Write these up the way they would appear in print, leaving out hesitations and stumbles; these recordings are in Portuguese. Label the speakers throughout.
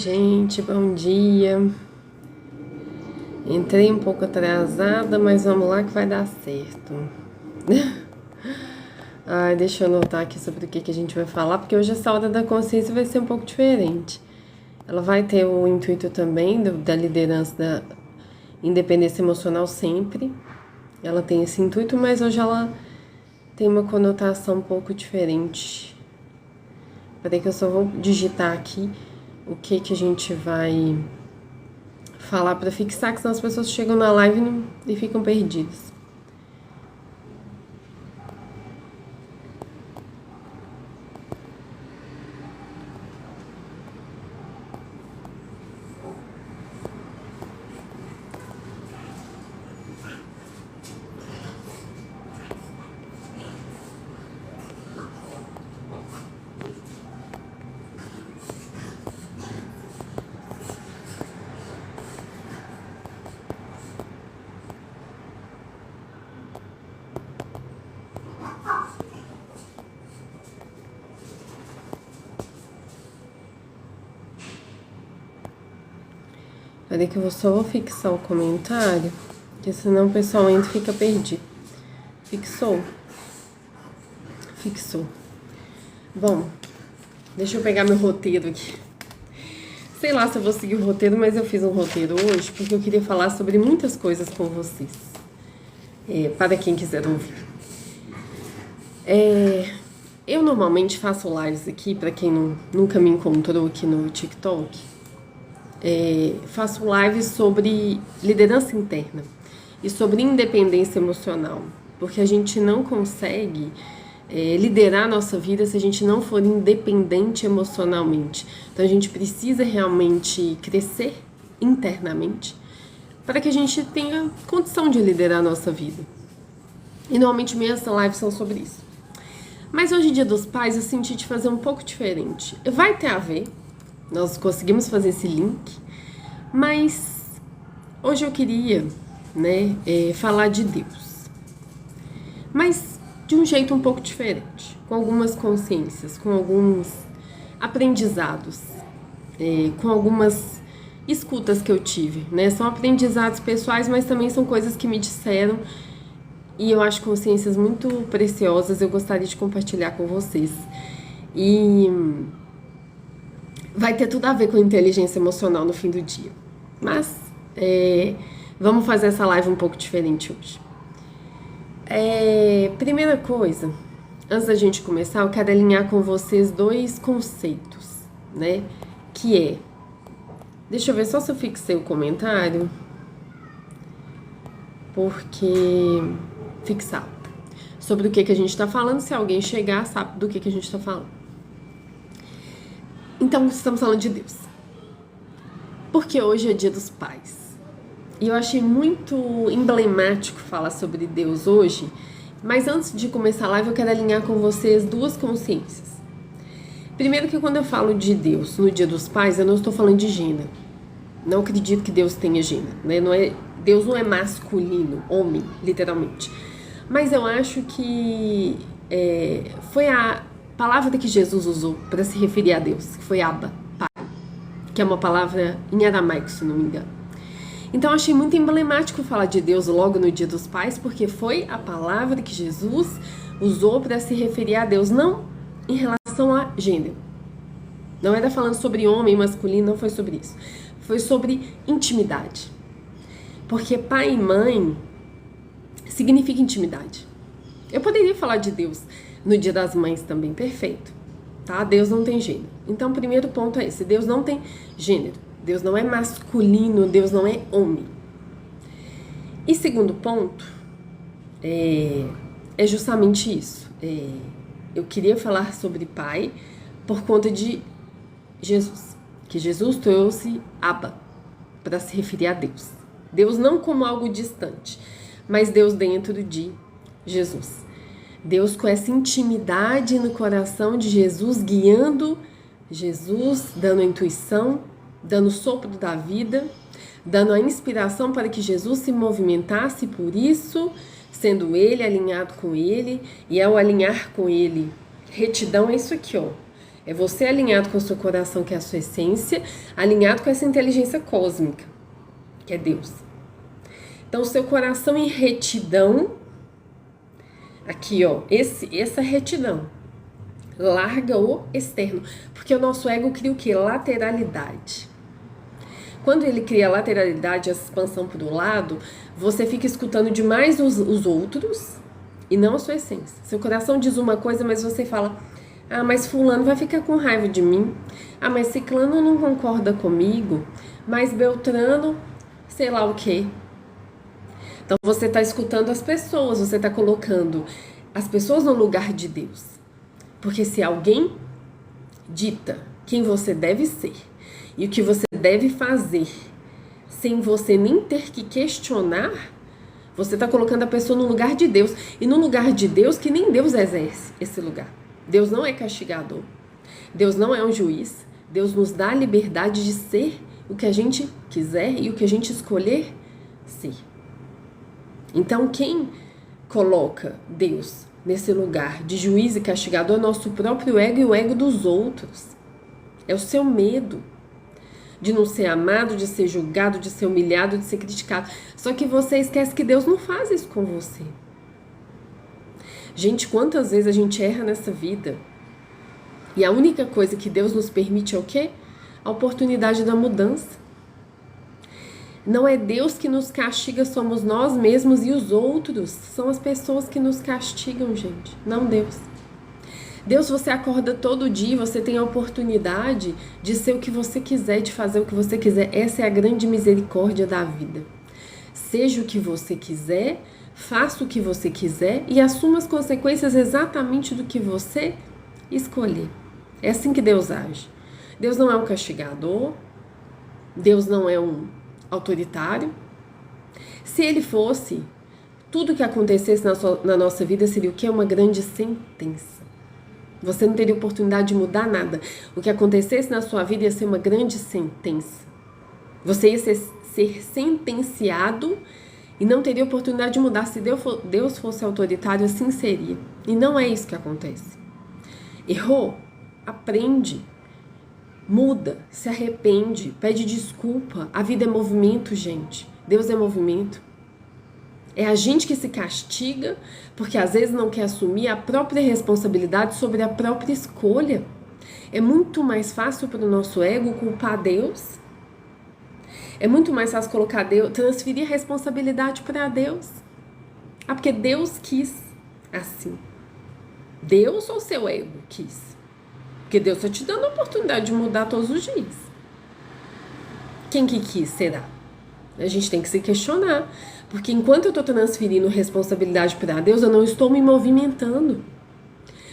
Speaker 1: Gente, bom dia. Entrei um pouco atrasada, mas vamos lá que vai dar certo. Ai, deixa eu anotar aqui sobre o que a gente vai falar, porque hoje essa hora da consciência vai ser um pouco diferente. Ela vai ter o intuito também da liderança da independência emocional sempre. Ela tem esse intuito, mas hoje ela tem uma conotação um pouco diferente. Peraí que eu só vou digitar aqui o que a gente vai falar para fixar, que senão as pessoas chegam na live e ficam perdidas. Peraí que eu só vou fixar o comentário, porque senão o pessoal entra e fica perdido. Fixou? Fixou. Bom, deixa eu pegar meu roteiro aqui. Sei lá se eu vou seguir o roteiro, mas eu fiz um roteiro hoje porque eu queria falar sobre muitas coisas com vocês. Para quem quiser ouvir. Eu normalmente faço lives aqui, para quem nunca me encontrou aqui no TikTok. Faço lives sobre liderança interna e sobre independência emocional, porque a gente não consegue liderar a nossa vida se a gente não for independente emocionalmente. Então a gente precisa realmente crescer internamente para que a gente tenha condição de liderar a nossa vida. E normalmente minhas lives são sobre isso. Mas hoje, Dia dos Pais, eu senti de fazer um pouco diferente. Vai ter a ver, nós conseguimos fazer esse link, mas hoje eu queria, falar de Deus. Mas de um jeito um pouco diferente, com algumas consciências, com alguns aprendizados, com algumas escutas que eu tive, né? São aprendizados pessoais, mas também são coisas que me disseram e eu acho consciências muito preciosas, eu gostaria de compartilhar com vocês. E vai ter tudo a ver com inteligência emocional no fim do dia. Mas vamos fazer essa live um pouco diferente hoje. Primeira coisa, antes da gente começar, eu quero alinhar com vocês dois conceitos, né? Que é, deixa eu ver só se eu fixei o comentário, porque fixar sobre o que a gente tá falando, se alguém chegar sabe do que a gente tá falando. Então, estamos falando de Deus. Porque hoje é Dia dos Pais. E eu achei muito emblemático falar sobre Deus hoje. Mas antes de começar a live, eu quero alinhar com vocês duas consciências. Primeiro que quando eu falo de Deus no Dia dos Pais, eu não estou falando de gênero. Não acredito que Deus tenha gênero, né? Deus não é masculino, homem, literalmente. Mas eu acho que foi a palavra que Jesus usou para se referir a Deus, que foi Abba, Pai, que é uma palavra em aramaico, se não me engano. Então eu achei muito emblemático falar de Deus logo no Dia dos Pais, porque foi a palavra que Jesus usou para se referir a Deus, não em relação a gênero. Não era falando sobre homem masculino, não foi sobre isso. Foi sobre intimidade. Porque pai e mãe significa intimidade. Eu poderia falar de Deus no Dia das Mães também, perfeito, tá? Deus não tem gênero. Então, o primeiro ponto é esse, Deus não tem gênero. Deus não é masculino, Deus não é homem. E segundo ponto, é justamente isso. Eu queria falar sobre pai por conta de Jesus, que Jesus trouxe Abba para se referir a Deus. Deus não como algo distante, mas Deus dentro de Jesus. Deus com essa intimidade no coração de Jesus, guiando Jesus, dando a intuição, dando o sopro da vida, dando a inspiração para que Jesus se movimentasse por isso, sendo ele alinhado com ele, e ao alinhar com ele, retidão é isso aqui, ó. É você alinhado com o seu coração, que é a sua essência, alinhado com essa inteligência cósmica, que é Deus. Então, o seu coração em retidão, aqui, ó, essa retidão, larga o externo, porque o nosso ego cria o quê? Lateralidade. Quando ele cria a lateralidade, a expansão para o lado, você fica escutando demais os outros e não a sua essência. Seu coração diz uma coisa, mas você fala: ah, mas fulano vai ficar com raiva de mim. Ah, mas ciclano não concorda comigo. Mas Beltrano, sei lá o quê. Então você está escutando as pessoas, você está colocando as pessoas no lugar de Deus. Porque se alguém dita quem você deve ser e o que você deve fazer, sem você nem ter que questionar, você está colocando a pessoa no lugar de Deus. E no lugar de Deus, que nem Deus exerce esse lugar. Deus não é castigador. Deus não é um juiz. Deus nos dá a liberdade de ser o que a gente quiser e o que a gente escolher ser. Então, quem coloca Deus nesse lugar de juiz e castigador é o nosso próprio ego e o ego dos outros. É o seu medo de não ser amado, de ser julgado, de ser humilhado, de ser criticado. Só que você esquece que Deus não faz isso com você. Gente, quantas vezes a gente erra nessa vida e a única coisa que Deus nos permite é o quê? A oportunidade da mudança. Não é Deus que nos castiga, somos nós mesmos e os outros. São as pessoas que nos castigam, gente, não Deus. Deus, você acorda todo dia, você tem a oportunidade de ser o que você quiser, de fazer o que você quiser. Essa é a grande misericórdia da vida. Seja o que você quiser, faça o que você quiser e assuma as consequências exatamente do que você escolher. É assim que Deus age. Deus não é um castigador, Deus não é um autoritário. Se ele fosse, tudo que acontecesse na nossa vida seria o quê? Uma grande sentença. Você não teria oportunidade de mudar nada. O que acontecesse na sua vida ia ser uma grande sentença. Você ia ser sentenciado e não teria oportunidade de mudar. Se Deus fosse autoritário, assim seria. E não é isso que acontece. Errou? Aprende. Muda, se arrepende, pede desculpa. A vida é movimento, gente. Deus é movimento. É a gente que se castiga porque às vezes não quer assumir a própria responsabilidade sobre a própria escolha. É muito mais fácil para o nosso ego culpar Deus. É muito mais fácil colocar Deus, transferir a responsabilidade para Deus. Ah, porque Deus quis assim. Deus ou seu ego quis? Porque Deus está te dando a oportunidade de mudar todos os dias. Quem que quis, será? A gente tem que se questionar. Porque enquanto eu estou transferindo responsabilidade para Deus, eu não estou me movimentando.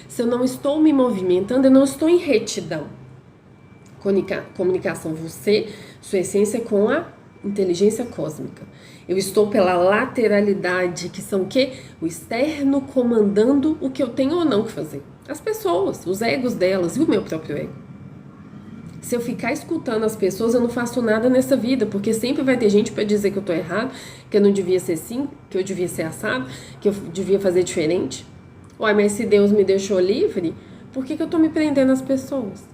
Speaker 1: Se eu não estou me movimentando, eu não estou em retidão. Comunicação, você, sua essência com a inteligência cósmica. Eu estou pela lateralidade, que são o quê? O externo comandando o que eu tenho ou não que fazer. As pessoas, os egos delas e o meu próprio ego. Se eu ficar escutando as pessoas, eu não faço nada nessa vida, porque sempre vai ter gente para dizer que eu tô errado, que eu não devia ser assim, que eu devia ser assado, que eu devia fazer diferente. Uai, mas se Deus me deixou livre, por que eu tô me prendendo às pessoas?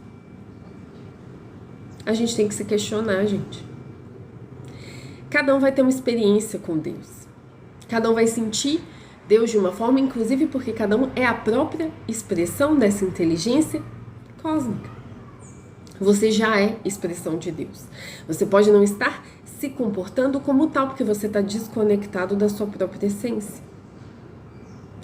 Speaker 1: A gente tem que se questionar, gente. Cada um vai ter uma experiência com Deus. Cada um vai sentir Deus de uma forma, inclusive porque cada um é a própria expressão dessa inteligência cósmica. Você já é expressão de Deus. Você pode não estar se comportando como tal, porque você está desconectado da sua própria essência.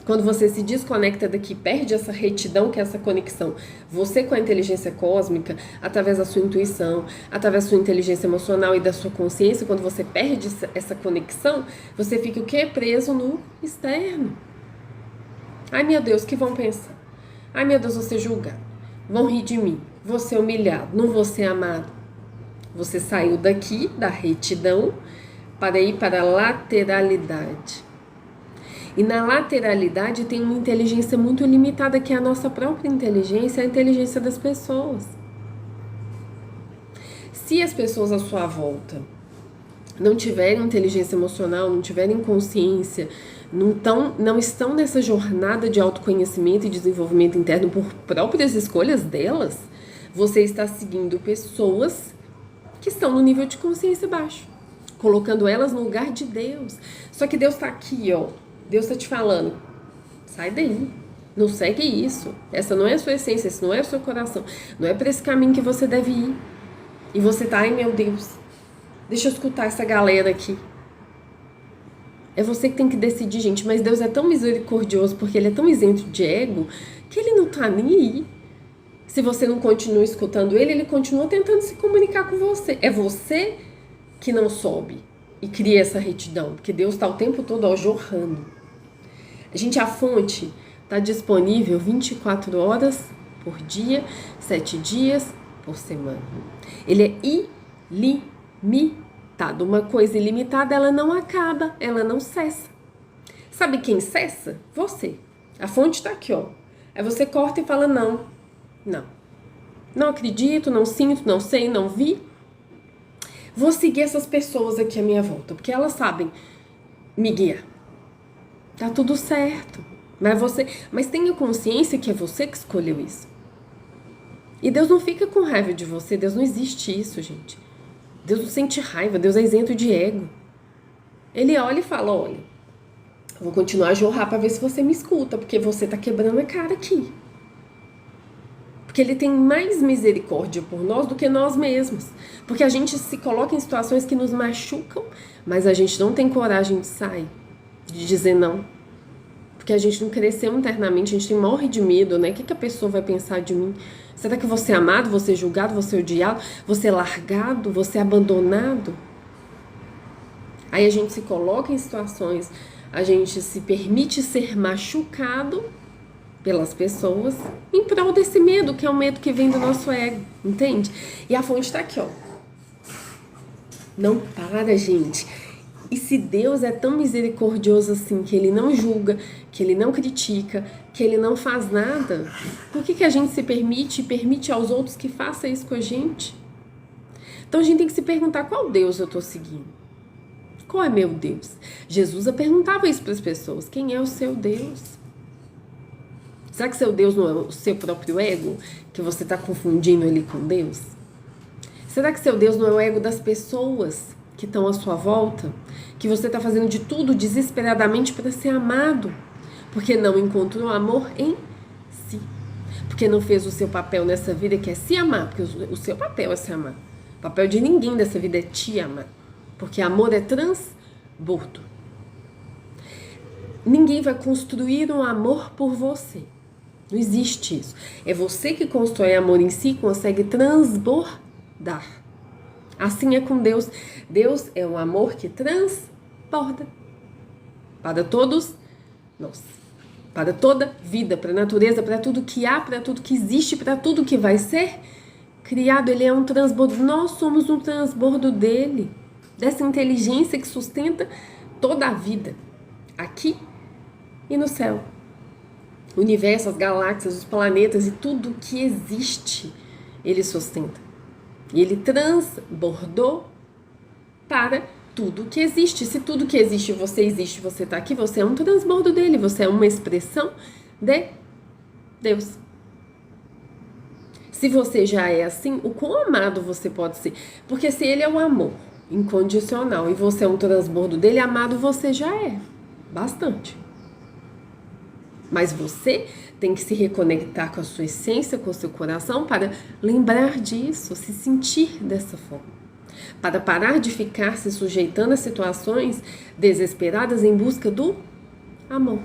Speaker 1: Quando você se desconecta daqui, perde essa retidão, que é essa conexão, você com a inteligência cósmica, através da sua intuição, através da sua inteligência emocional e da sua consciência, quando você perde essa conexão, você fica o quê? Preso no externo. Ai, meu Deus, o que vão pensar? Ai, meu Deus, vou ser julgado. Vão rir de mim. Vou ser humilhado. Não vou ser amado. Você saiu daqui, da retidão, para ir para a lateralidade. E na lateralidade tem uma inteligência muito limitada, que é a nossa própria inteligência, a inteligência das pessoas. Se as pessoas à sua volta não tiverem inteligência emocional, não tiverem consciência, não estão nessa jornada de autoconhecimento e desenvolvimento interno por próprias escolhas delas, você está seguindo pessoas que estão no nível de consciência baixo, colocando elas no lugar de Deus. Só que Deus está aqui, ó. Deus está te falando, sai daí, não segue isso. Essa não é a sua essência, esse não é o seu coração. Não é para esse caminho que você deve ir. E você tá, ai meu Deus, deixa eu escutar essa galera aqui. É você que tem que decidir, gente. Mas Deus é tão misericordioso, porque Ele é tão isento de ego, que Ele não tá nem aí. Se você não continua escutando Ele, Ele continua tentando se comunicar com você. É você que não sobe e cria essa retidão, porque Deus tá o tempo todo, ó, jorrando. Gente, a fonte tá disponível 24 horas por dia, 7 dias por semana. Ele é ilimitado. Uma coisa ilimitada, ela não acaba, ela não cessa. Sabe quem cessa? Você. A fonte tá aqui, ó. Aí você corta e fala, não. Não acredito, não sinto, não sei, não vi. Vou seguir essas pessoas aqui à minha volta, porque elas sabem me guiar. Tá tudo certo. Mas tenha consciência que é você que escolheu isso. E Deus não fica com raiva de você. Deus não existe isso, gente. Deus não sente raiva. Deus é isento de ego. Ele olha e fala, olha, eu vou continuar a jorrar para ver se você me escuta, porque você tá quebrando a cara aqui. Porque Ele tem mais misericórdia por nós do que nós mesmos. Porque a gente se coloca em situações que nos machucam, mas a gente não tem coragem de sair, de dizer não. Porque a gente não cresceu internamente, a gente morre de medo, né? O que a pessoa vai pensar de mim? Será que você é amado, você é julgado, você é odiado, você é largado, você é abandonado? Aí a gente se coloca em situações, a gente se permite ser machucado pelas pessoas em prol desse medo, que é o medo que vem do nosso ego, entende? E a fonte tá aqui, ó. Não para, gente. E se Deus é tão misericordioso assim, que Ele não julga, que Ele não critica, que Ele não faz nada, por que a gente se permite e permite aos outros que façam isso com a gente? Então a gente tem que se perguntar, qual Deus eu tô seguindo? Qual é meu Deus? Jesus perguntava isso para as pessoas, quem é o seu Deus? Será que seu Deus não é o seu próprio ego? Que você está confundindo ele com Deus? Será que seu Deus não é o ego das pessoas que estão à sua volta? Que você está fazendo de tudo desesperadamente para ser amado? Porque não encontrou amor em si. Porque não fez o seu papel nessa vida, que é se amar. Porque o seu papel é se amar. O papel de ninguém dessa vida é te amar. Porque amor é transbordo. Ninguém vai construir um amor por você. Não existe isso. É você que constrói amor em si e consegue transbordar. Assim é com Deus. Deus é um amor que transborda. Para todos nós. Para toda vida, para a natureza, para tudo que há, para tudo que existe, para tudo que vai ser criado. Ele é um transbordo. Nós somos um transbordo dele. Dessa inteligência que sustenta toda a vida. Aqui e no céu. O universo, as galáxias, os planetas e tudo que existe, ele sustenta. E ele transbordou para tudo que existe. Se tudo que existe, você está aqui, você é um transbordo dele, você é uma expressão de Deus. Se você já é assim, o quão amado você pode ser? Porque se ele é o amor incondicional e você é um transbordo dele, amado você já é. Bastante. Mas você tem que se reconectar com a sua essência, com o seu coração, para lembrar disso, se sentir dessa forma. Para parar de ficar se sujeitando a situações desesperadas em busca do amor.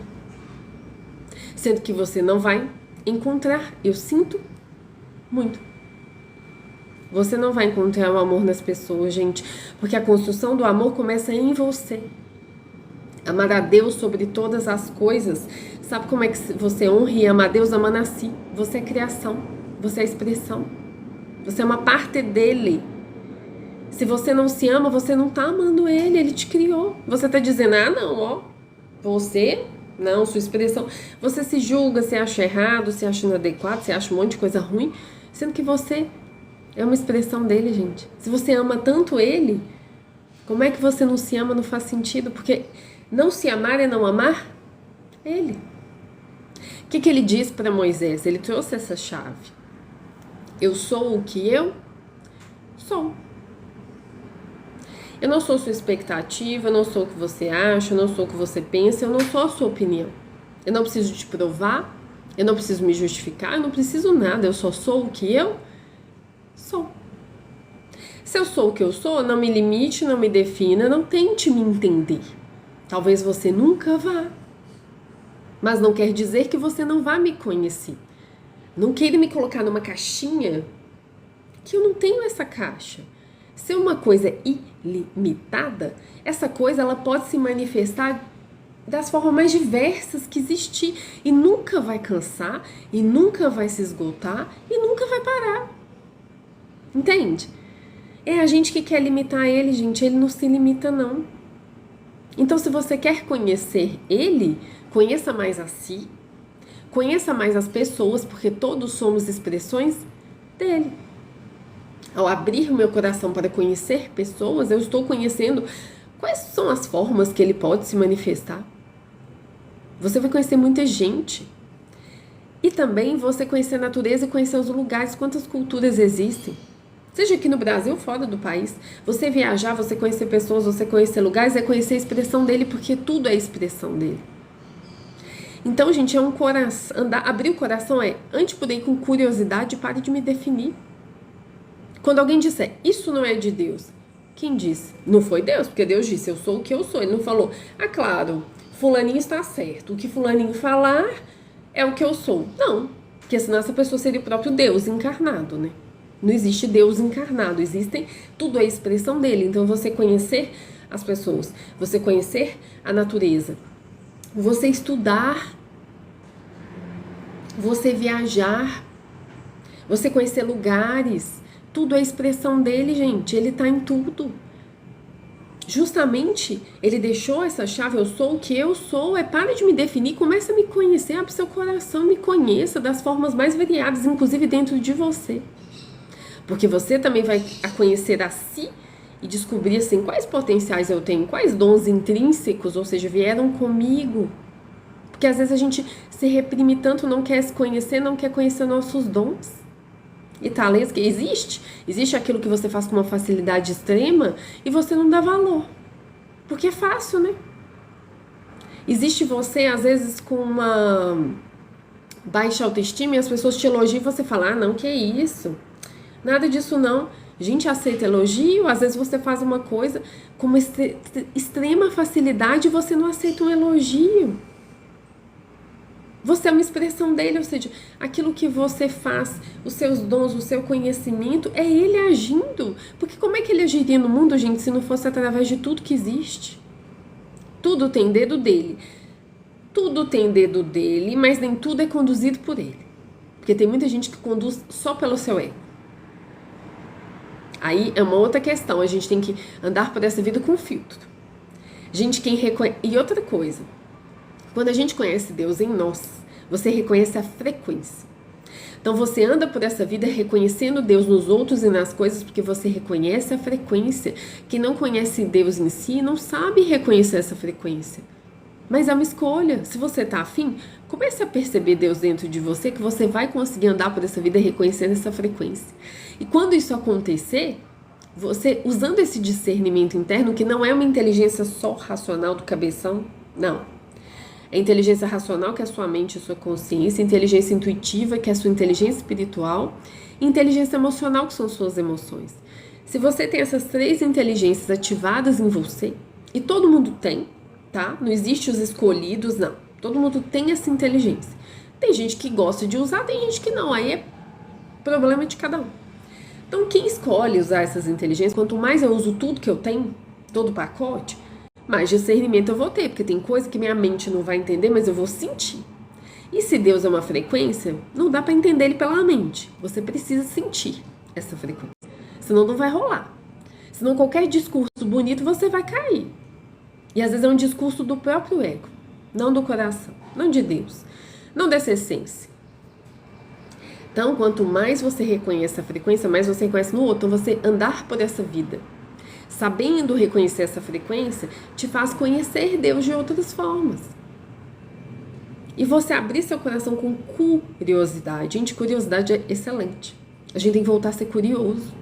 Speaker 1: Sendo que você não vai encontrar, eu sinto muito. Você não vai encontrar o amor nas pessoas, gente, porque a construção do amor começa em você. Amar a Deus sobre todas as coisas. Sabe como é que você honra e ama a Deus? Amando a si. Você é criação. Você é expressão. Você é uma parte dele. Se você não se ama, você não está amando ele. Ele te criou. Você está dizendo, não, ó. Você, não, sua expressão. Você se julga, se acha errado, se acha inadequado, se acha um monte de coisa ruim. Sendo que você é uma expressão dele, gente. Se você ama tanto ele, Como é que você não se ama? Não faz sentido, porque não se amar é não amar ele. O que ele diz para Moisés? Ele trouxe essa chave. Eu sou o que eu sou. Eu não sou sua expectativa, eu não sou o que você acha, eu não sou o que você pensa, eu não sou a sua opinião. Eu não preciso te provar, eu não preciso me justificar, eu não preciso nada, eu só sou o que eu sou. Se eu sou o que eu sou, não me limite, não me defina, não tente me entender. Talvez você nunca vá, mas não quer dizer que você não vá me conhecer. Não queira me colocar numa caixinha que eu não tenho essa caixa. Se uma coisa é ilimitada, essa coisa ela pode se manifestar das formas mais diversas que existir e nunca vai cansar, e nunca vai se esgotar, e nunca vai parar. Entende? É a gente que quer limitar ele, gente. Ele não se limita, não. Então, se você quer conhecer ele, conheça mais a si, conheça mais as pessoas, porque todos somos expressões dele. Ao abrir o meu coração para conhecer pessoas, eu estou conhecendo quais são as formas que ele pode se manifestar. Você vai conhecer muita gente. E também você conhecer a natureza e conhecer os lugares, quantas culturas existem. Seja aqui no Brasil ou fora do país. Você viajar, você conhecer pessoas, você conhecer lugares, é conhecer a expressão dele, porque tudo é a expressão dele. Então, gente, é um coração. Abrir o coração é, antes de poder ir com curiosidade, pare de me definir. Quando alguém disser, isso não é de Deus, quem disse? Não foi Deus, porque Deus disse, eu sou o que eu sou. Ele não falou, claro, fulaninho está certo, o que fulaninho falar é o que eu sou. Não, porque senão essa pessoa seria o próprio Deus encarnado, né? Não existe Deus encarnado, tudo é a expressão dele. Então você conhecer as pessoas, você conhecer a natureza, você estudar, você viajar, você conhecer lugares, tudo é a expressão dele, gente. Ele tá em tudo. Justamente, ele deixou essa chave, eu sou o que eu sou, para de me definir, começa a me conhecer, abre seu coração, me conheça das formas mais variadas, inclusive dentro de você. Porque você também vai a conhecer a si e descobrir assim, quais potenciais eu tenho, quais dons intrínsecos, ou seja, vieram comigo. Porque às vezes a gente se reprime tanto, não quer se conhecer, não quer conhecer nossos dons e talentos que existe aquilo que você faz com uma facilidade extrema e você não dá valor, porque é fácil, né? Existe você às vezes com uma baixa autoestima e as pessoas te elogiam e você fala, não, que isso, nada disso não. A gente aceita elogio, às vezes você faz uma coisa com uma extrema facilidade e você não aceita um elogio. Você é uma expressão dele, ou seja, aquilo que você faz, os seus dons, o seu conhecimento, é ele agindo. Porque como é que ele agiria no mundo, gente, se não fosse através de tudo que existe? Tudo tem dedo dele. Tudo tem dedo dele, mas nem tudo é conduzido por ele. Porque tem muita gente que conduz só pelo seu ego. Aí é uma outra questão, a gente tem que andar por essa vida com filtro. Gente, quem reconhece... E outra coisa... Quando a gente conhece Deus em nós, você reconhece a frequência. Então você anda por essa vida reconhecendo Deus nos outros e nas coisas porque você reconhece a frequência. Quem não conhece Deus em si não sabe reconhecer essa frequência. Mas é uma escolha. Se você está afim, comece a perceber Deus dentro de você que você vai conseguir andar por essa vida reconhecendo essa frequência. E quando isso acontecer, você usando esse discernimento interno, que não é uma inteligência só racional do cabeção, não. É inteligência racional, que é a sua mente e a sua consciência, inteligência intuitiva, que é a sua inteligência espiritual, e inteligência emocional, que são suas emoções. Se você tem essas três inteligências ativadas em você, e todo mundo tem, tá? Não existe os escolhidos, não. Todo mundo tem essa inteligência. Tem gente que gosta de usar, tem gente que não, aí é problema de cada um. Então, quem escolhe usar essas inteligências, quanto mais eu uso tudo que eu tenho, todo o pacote, mais discernimento eu vou ter, porque tem coisa que minha mente não vai entender, mas eu vou sentir. E se Deus é uma frequência, não dá para entender ele pela mente. Você precisa sentir essa frequência. Senão não vai rolar. Senão qualquer discurso bonito você vai cair. E às vezes é um discurso do próprio ego, não do coração, não de Deus, não dessa essência. Então, quanto mais você reconhece a frequência, mais você reconhece no outro. Então, você andar por essa vida sabendo reconhecer essa frequência, te faz conhecer Deus de outras formas. E você abrir seu coração com curiosidade. Gente, curiosidade é excelente. A gente tem que voltar a ser curioso.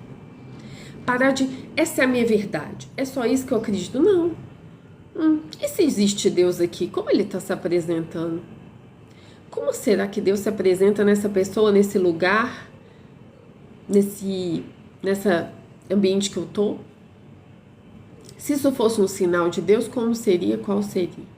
Speaker 1: Parar de, essa é a minha verdade. É só isso que eu acredito? Não. E se existe Deus aqui? Como ele está se apresentando? Como será que Deus se apresenta nessa pessoa, nesse lugar, nesse ambiente que eu tô? Se isso fosse um sinal de Deus, como seria? Qual seria?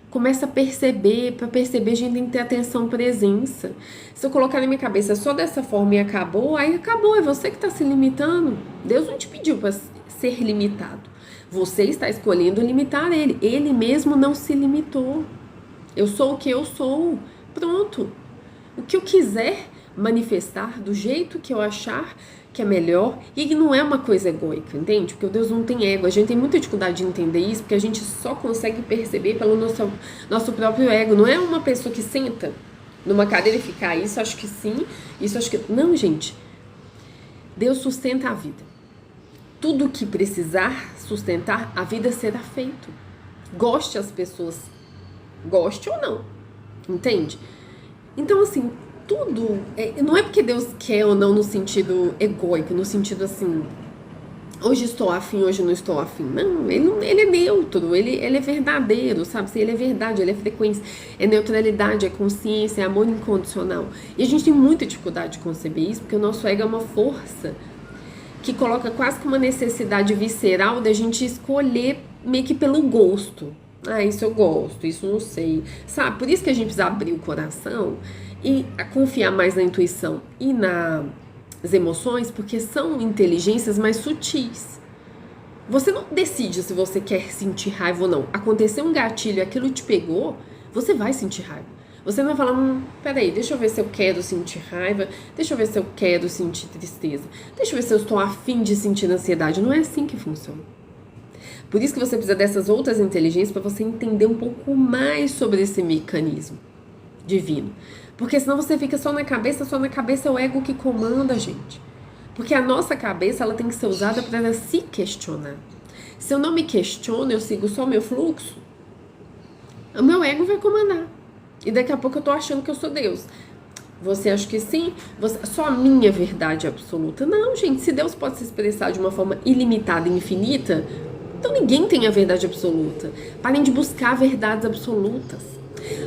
Speaker 1: Começa a perceber, para perceber a gente tem que ter atenção, presença. Se eu colocar na minha cabeça só dessa forma e acabou, aí acabou, é você que está se limitando. Deus não te pediu para ser limitado. Você está escolhendo limitar ele. Ele mesmo não se limitou. Eu sou o que eu sou. Pronto. O que eu quiser manifestar do jeito que eu achar que é melhor, e não é uma coisa egóica, entende? Porque Deus não tem ego, a gente tem muita dificuldade de entender isso, porque a gente só consegue perceber pelo nosso próprio ego, não é uma pessoa que senta numa cadeira e fica, isso acho que sim, isso acho que... Não, gente, Deus sustenta a vida. Tudo que precisar sustentar, a vida será feito. Goste as pessoas, goste ou não, entende? Então, assim, tudo, não é porque Deus quer ou não no sentido egóico, no sentido assim, hoje estou afim, hoje não estou afim. Não, ele é neutro, ele é verdadeiro, sabe? Ele é verdade, ele é frequência, é neutralidade, é consciência, é amor incondicional. E a gente tem muita dificuldade de conceber isso, porque o nosso ego é uma força que coloca quase que uma necessidade visceral da gente escolher meio que pelo gosto. Ah, isso eu gosto, isso não sei, sabe? Por isso que a gente precisa abrir o coração e confiar mais na intuição e nas emoções, porque são inteligências mais sutis. Você não decide se você quer sentir raiva ou não. Aconteceu um gatilho e aquilo te pegou, você vai sentir raiva. Você não vai falar, peraí, deixa eu ver se eu quero sentir raiva, deixa eu ver se eu quero sentir tristeza, deixa eu ver se eu estou afim de sentir ansiedade. Não é assim que funciona. Por isso que você precisa dessas outras inteligências para você entender um pouco mais sobre esse mecanismo divino. Porque senão você fica só na cabeça é o ego que comanda a gente. Porque a nossa cabeça, ela tem que ser usada para ela se questionar. Se eu não me questiono, eu sigo só o meu fluxo, o meu ego vai comandar. E daqui a pouco eu tô achando que eu sou Deus. Você acha que sim? Só a minha verdade absoluta? Não, gente, se Deus pode se expressar de uma forma ilimitada e infinita, então ninguém tem a verdade absoluta. Parem de buscar verdades absolutas.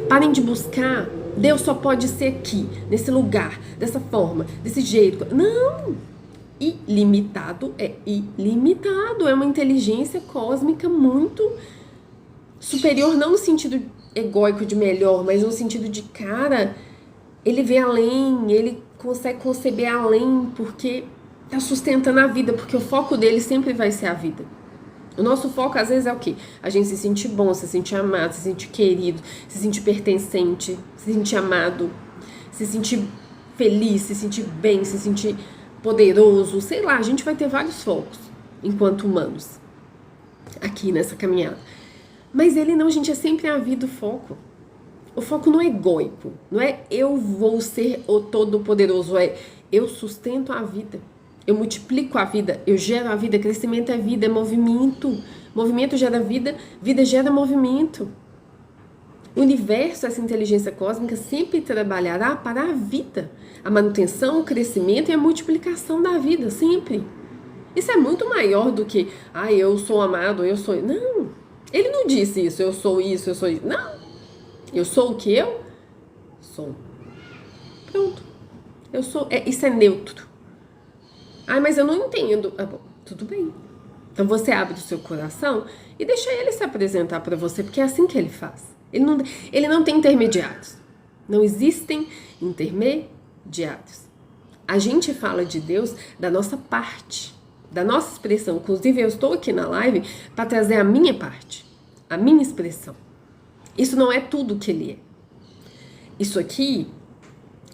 Speaker 1: Parem de buscar, Deus só pode ser aqui, nesse lugar, dessa forma, desse jeito. Não! Ilimitado é ilimitado. É uma inteligência cósmica muito superior, não no sentido egóico de melhor, mas no sentido de, cara, ele vê além, ele consegue conceber além, porque tá sustentando a vida, porque o foco dele sempre vai ser a vida. O nosso foco, às vezes, é o quê? A gente se sentir bom, se sentir amado, se sentir querido, se sentir pertencente, se sentir amado, se sentir feliz, se sentir bem, se sentir poderoso, sei lá, a gente vai ter vários focos enquanto humanos aqui nessa caminhada. Mas ele não, gente, é sempre a vida o foco. O foco não é egóico, não é eu vou ser o todo-poderoso, é eu sustento a vida. Eu multiplico a vida, eu gero a vida, crescimento é vida, é movimento. Movimento gera vida, vida gera movimento. O universo, essa inteligência cósmica, sempre trabalhará para a vida. A manutenção, o crescimento e a multiplicação da vida, sempre. Isso é muito maior do que, eu sou amado, eu sou... Não, ele não disse isso, eu sou isso, eu sou isso. Não, eu sou o que eu sou. Pronto, eu sou, isso é neutro. Mas eu não entendo. Bom, tudo bem. Então você abre o seu coração e deixa ele se apresentar para você, porque é assim que ele faz. Ele não tem intermediários. Não existem intermediários. A gente fala de Deus da nossa parte, da nossa expressão. Inclusive, eu estou aqui na live para trazer a minha parte, a minha expressão. Isso não é tudo que ele é. Isso aqui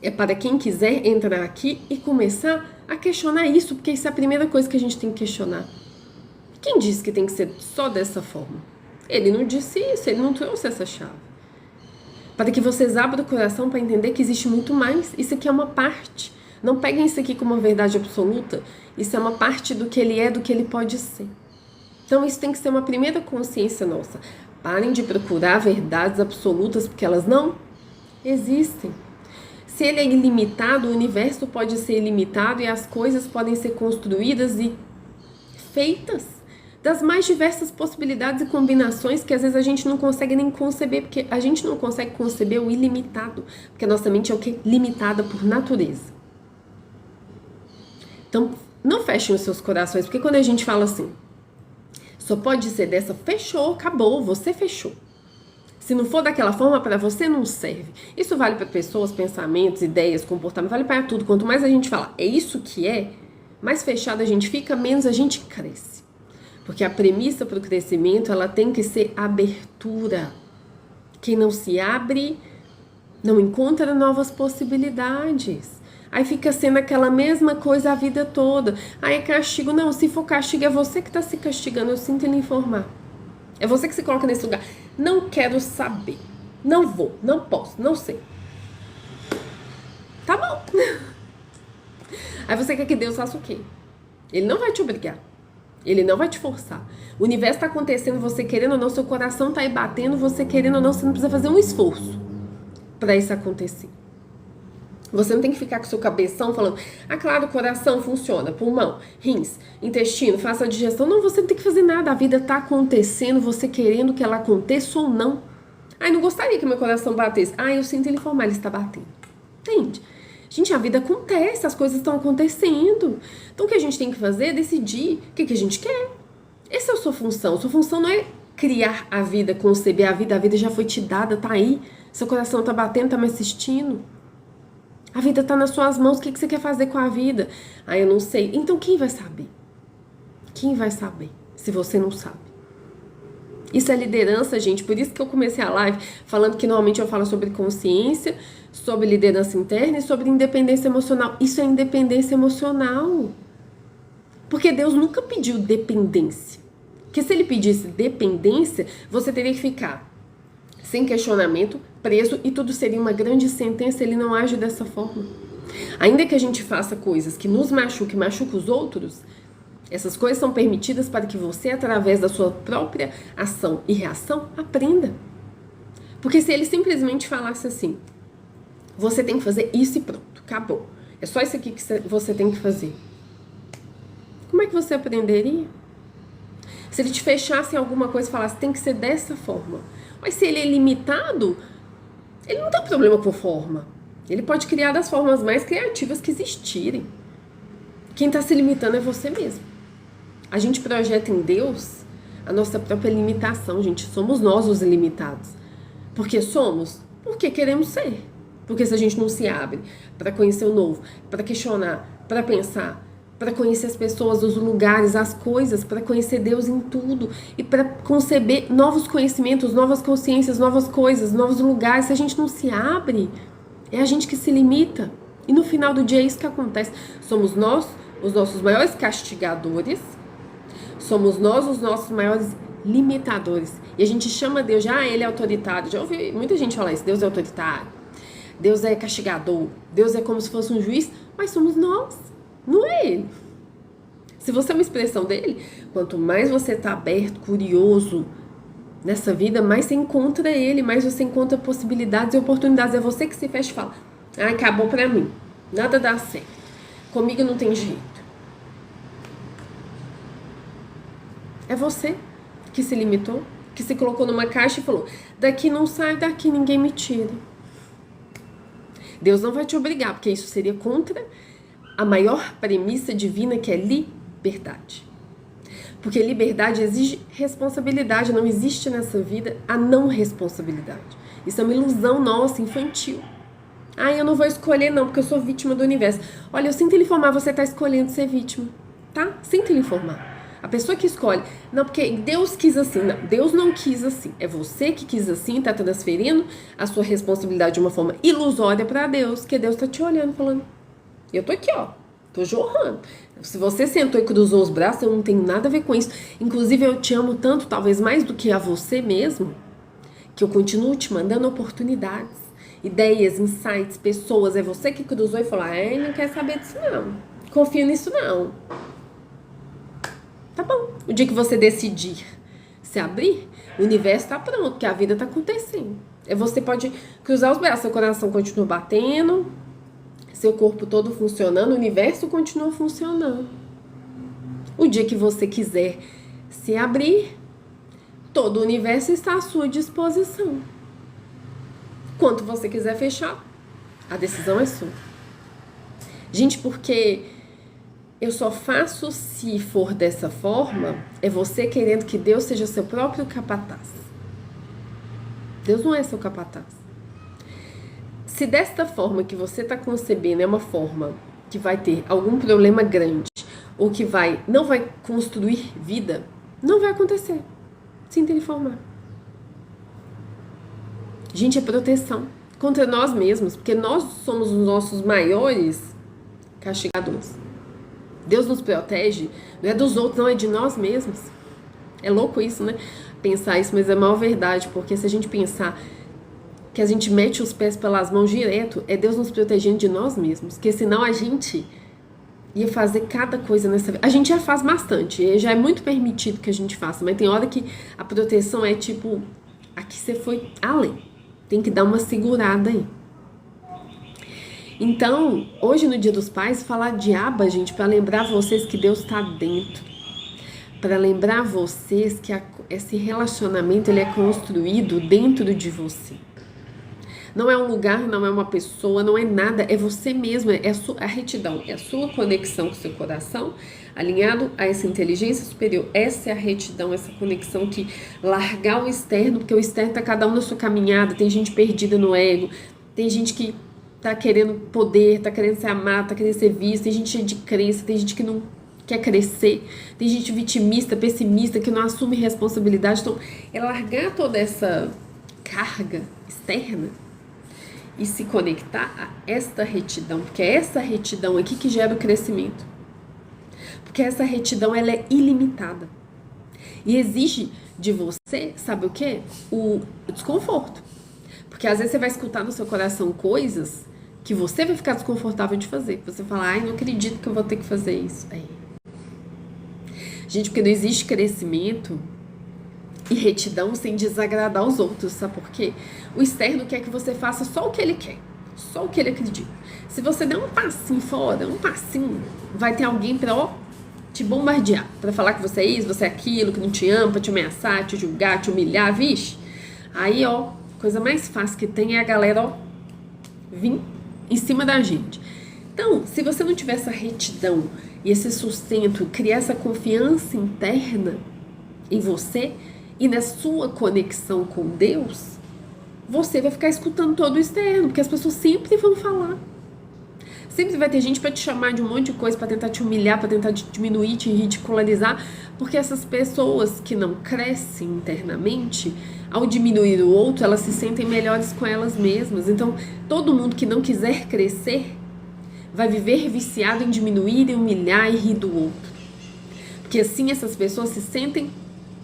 Speaker 1: é para quem quiser entrar aqui e começar a questionar isso, porque isso é a primeira coisa que a gente tem que questionar. Quem disse que tem que ser só dessa forma? Ele não disse isso, ele não trouxe essa chave. Para que vocês abram o coração para entender que existe muito mais. Isso aqui é uma parte. Não peguem isso aqui como uma verdade absoluta. Isso é uma parte do que ele é, do que ele pode ser. Então isso tem que ser uma primeira consciência nossa. Parem de procurar verdades absolutas, porque elas não existem. Se ele é ilimitado, o universo pode ser ilimitado e as coisas podem ser construídas e feitas das mais diversas possibilidades e combinações que às vezes a gente não consegue nem conceber, porque a gente não consegue conceber o ilimitado, porque a nossa mente é o quê? Limitada por natureza. Então, não fechem os seus corações, porque quando a gente fala assim, só pode ser dessa, fechou, acabou, você fechou. Se não for daquela forma, para você não serve. Isso vale para pessoas, pensamentos, ideias, comportamento, vale para tudo. Quanto mais a gente fala, é isso que é, mais fechado a gente fica, menos a gente cresce. Porque a premissa para o crescimento, ela tem que ser abertura. Quem não se abre, não encontra novas possibilidades. Aí fica sendo aquela mesma coisa a vida toda. Aí é castigo. Não, se for castigo, é você que está se castigando. Eu sinto lhe informar. É você que se coloca nesse lugar. Não quero saber. Não vou, não posso, não sei. Tá bom. Aí você quer que Deus faça o quê? Ele não vai te obrigar. Ele não vai te forçar. O universo está acontecendo, você querendo ou não, seu coração está aí batendo, você querendo ou não, você não precisa fazer um esforço para isso acontecer. Você não tem que ficar com seu cabeção falando, ah, claro, o coração funciona, pulmão, rins, intestino, faça a digestão. Não, você não tem que fazer nada, a vida está acontecendo, você querendo que ela aconteça ou não. Ai, não gostaria que meu coração batesse. Ai, eu sinto ele informar, ele está batendo. Entende? Gente, a vida acontece, as coisas estão acontecendo. Então o que a gente tem que fazer é decidir o que a gente quer. Essa é a sua função. Sua função não é criar a vida, conceber a vida já foi te dada, tá aí. Seu coração tá batendo, tá me assistindo. A vida tá nas suas mãos, o que você quer fazer com a vida? Ah, eu não sei. Então quem vai saber? Quem vai saber se você não sabe? Isso é liderança, gente. Por isso que eu comecei a live falando que normalmente eu falo sobre consciência, sobre liderança interna e sobre independência emocional. Isso é independência emocional. Porque Deus nunca pediu dependência. Porque se ele pedisse dependência, você teria que ficar sem questionamento, preso, e tudo seria uma grande sentença. Ele não age dessa forma. Ainda que a gente faça coisas que nos machuquem, machuquem os outros, essas coisas são permitidas para que você, através da sua própria ação e reação, aprenda. Porque se ele simplesmente falasse assim, você tem que fazer isso e pronto, acabou. É só isso aqui que você tem que fazer. Como é que você aprenderia? Se ele te fechasse em alguma coisa e falasse, tem que ser dessa forma. Mas se ele é limitado, ele não tem problema com forma. Ele pode criar das formas mais criativas que existirem. Quem está se limitando é você mesmo. A gente projeta em Deus a nossa própria limitação, gente. Somos nós os ilimitados. Por que somos? Porque queremos ser. Porque se a gente não se abre para conhecer o novo, para questionar, para pensar, para conhecer as pessoas, os lugares, as coisas, para conhecer Deus em tudo e para conceber novos conhecimentos, novas consciências, novas coisas, novos lugares, se a gente não se abre, é a gente que se limita. E no final do dia é isso que acontece. Somos nós os nossos maiores castigadores, somos nós os nossos maiores limitadores. E a gente chama Deus de, ele é autoritário. Já ouvi muita gente falar isso, Deus é autoritário, Deus é castigador, Deus é como se fosse um juiz, mas somos nós, não é ele. Se você é uma expressão dele, quanto mais você está aberto, curioso nessa vida, mais você encontra ele, mais você encontra possibilidades e oportunidades. É você que se fecha e fala, acabou pra mim, nada dá certo, comigo não tem jeito. É você que se limitou, que se colocou numa caixa e falou, daqui não sai, daqui ninguém me tira. Deus não vai te obrigar, porque isso seria contra a maior premissa divina, que é liberdade. Porque liberdade exige responsabilidade, não existe nessa vida a não responsabilidade. Isso é uma ilusão nossa, infantil. Eu não vou escolher não, porque eu sou vítima do universo. Olha, eu sinto lhe informar, você está escolhendo ser vítima, tá? Sinto lhe informar. A pessoa que escolhe, não, porque Deus quis assim. Não, Deus não quis assim. É você que quis assim, tá transferindo a sua responsabilidade de uma forma ilusória para Deus, que Deus tá te olhando, falando, eu tô aqui, ó, tô jorrando. Se você sentou e cruzou os braços, eu não tenho nada a ver com isso. Inclusive, eu te amo tanto, talvez mais do que a você mesmo, que eu continuo te mandando oportunidades, ideias, insights, pessoas. É você que cruzou e falou, não quer saber disso não, confia nisso não. Tá bom. O dia que você decidir se abrir, o universo tá pronto, porque a vida tá acontecendo. Você pode cruzar os braços, seu coração continua batendo, seu corpo todo funcionando, o universo continua funcionando. O dia que você quiser se abrir, todo o universo está à sua disposição. Quanto você quiser fechar, a decisão é sua. Gente, porque eu só faço se for dessa forma, é você querendo que Deus seja seu próprio capataz. Deus não é seu capataz. Se desta forma que você está concebendo é uma forma que vai ter algum problema grande, ou que não vai construir vida, não vai acontecer. Sinta informar. Gente, é proteção contra nós mesmos, porque nós somos os nossos maiores castigadores. Deus nos protege, não é dos outros, não, é de nós mesmos. É louco isso, né? Pensar isso, mas é a maior verdade, porque se a gente pensar que a gente mete os pés pelas mãos direto, é Deus nos protegendo de nós mesmos, porque senão a gente ia fazer cada coisa nessa vida. A gente já faz bastante, já é muito permitido que a gente faça, mas tem hora que a proteção é tipo, aqui você foi além, tem que dar uma segurada aí. Então, hoje no Dia dos Pais, falar de aba, gente, para lembrar vocês que Deus está dentro, para lembrar vocês que esse relacionamento ele é construído dentro de você. Não é um lugar, não é uma pessoa, não é nada, é você mesmo, é a retidão, é a sua conexão com o seu coração, alinhado a essa inteligência superior. Essa é a retidão, essa conexão que largar o externo, porque o externo tá cada um na sua caminhada, tem gente perdida no ego, tem gente que tá querendo poder, tá querendo ser amado, tá querendo ser visto, tem gente cheia de crença, tem gente que não quer crescer, tem gente vitimista, pessimista, que não assume responsabilidade. Então, é largar toda essa carga externa e se conectar a esta retidão, porque é essa retidão aqui que gera o crescimento. Porque essa retidão, ela é ilimitada. E exige de você, sabe o quê? O desconforto. Porque às vezes você vai escutar no seu coração coisas que você vai ficar desconfortável de fazer. Você fala, ai, não acredito que eu vou ter que fazer isso. Aí. Gente, porque não existe crescimento e retidão sem desagradar os outros, sabe por quê? O externo quer que você faça só o que ele quer, só o que ele acredita. Se você der um passinho fora, um passinho, vai ter alguém pra, te bombardear, pra falar que você é isso, você é aquilo, que não te ama, pra te ameaçar, te julgar, te humilhar, vixe. Aí, coisa mais fácil que tem é a galera, vir em cima da gente. Então, se você não tiver essa retidão e esse sustento, criar essa confiança interna em você e na sua conexão com Deus, você vai ficar escutando todo o externo, porque as pessoas sempre vão falar. Sempre vai ter gente para te chamar de um monte de coisa, para tentar te humilhar, para tentar te diminuir, te ridicularizar, porque essas pessoas que não crescem internamente, ao diminuir o outro, elas se sentem melhores com elas mesmas. Então, todo mundo que não quiser crescer vai viver viciado em diminuir, em humilhar e rir do outro. Porque assim essas pessoas se sentem